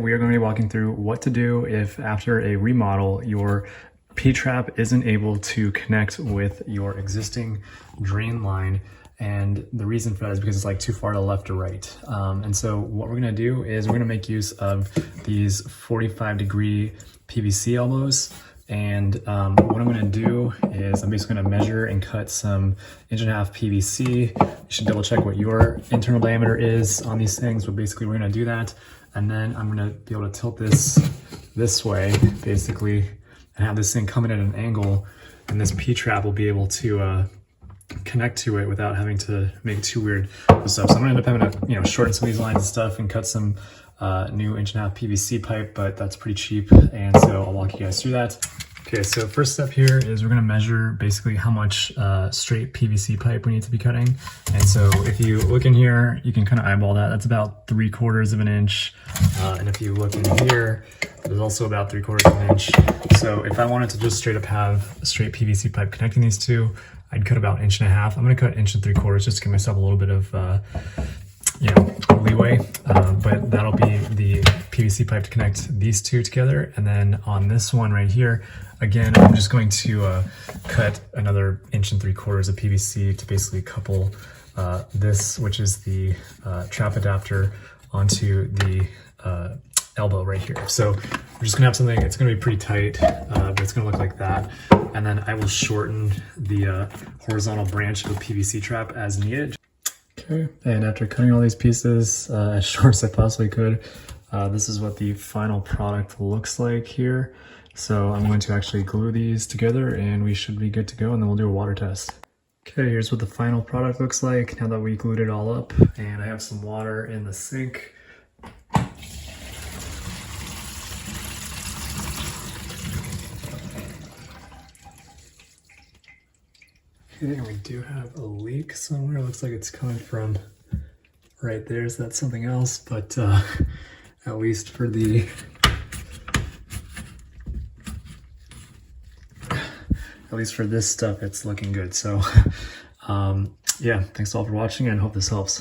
We are going to be walking through what to do if after a remodel your P-trap isn't able to connect with your existing drain line. And the reason for that is because it's like too far to the left or right. And so what we're gonna do is we're gonna make use of these 45-degree PVC elbows. And what I'm gonna do is I'm basically gonna measure and cut some 1.5 PVC. You should double check what your internal diameter is on these things, but basically we're gonna do that. And then I'm gonna be able to tilt this way, basically, and have this thing coming at an angle, and this P-trap will be able to connect to it without having to make it too weird with stuff. So I'm gonna end up having to, shorten some of these lines and stuff and cut some new 1.5 PVC pipe, but that's pretty cheap. And so I'll walk you guys through that. Okay, so first step here is we're gonna measure basically how much straight PVC pipe we need to be cutting. And so if you look in here, you can kind of eyeball that. That's about 3/4 of an inch. And if you look in here, there's also about 3/4 of an inch. So if I wanted to just straight up have a straight PVC pipe connecting these two, I'd cut about 1.5 inches. I'm gonna cut 1 3/4 just to give myself a little bit of leeway, but that'll be the PVC pipe to connect these two together. And then on this one right here, again, I'm just going to cut another 1 3/4 of PVC to basically couple this, which is the trap adapter, onto the elbow right here. So we're just gonna have something, it's gonna be pretty tight, but it's gonna look like that. And then I will shorten the horizontal branch of the PVC trap as needed. Okay, and after cutting all these pieces as short as I possibly could, this is what the final product looks like here. So I'm going to actually glue these together and we should be good to go, and then we'll do a water test. Okay, here's what the final product looks like now that we glued it all up. And I have some water in the sink. Okay, and we do have a leak somewhere. It looks like it's coming from right there, so that's something else, but at least for the this stuff, it's looking good. So yeah, thanks all for watching and hope this helps.